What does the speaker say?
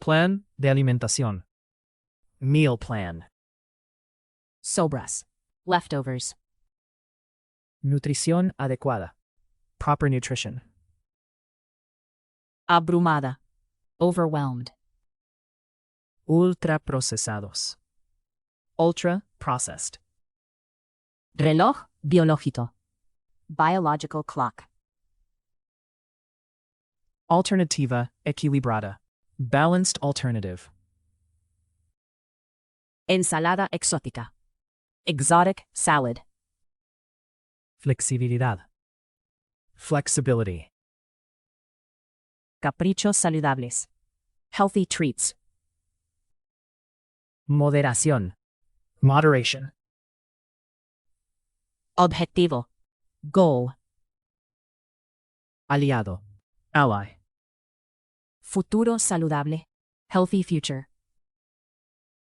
Plan de alimentación. Meal plan. Sobras. Leftovers. Nutrición adecuada. Proper nutrition. Abrumada. Overwhelmed. Ultraprocesados. Ultra processed. Reloj biológico. Biological clock. Alternativa equilibrada. Balanced alternative. Ensalada exótica. Exotic salad. Flexibilidad. Flexibility. Caprichos saludables. Healthy treats. Moderación. Moderation. Objetivo. Goal. Aliado. Ally. Futuro saludable. Healthy future.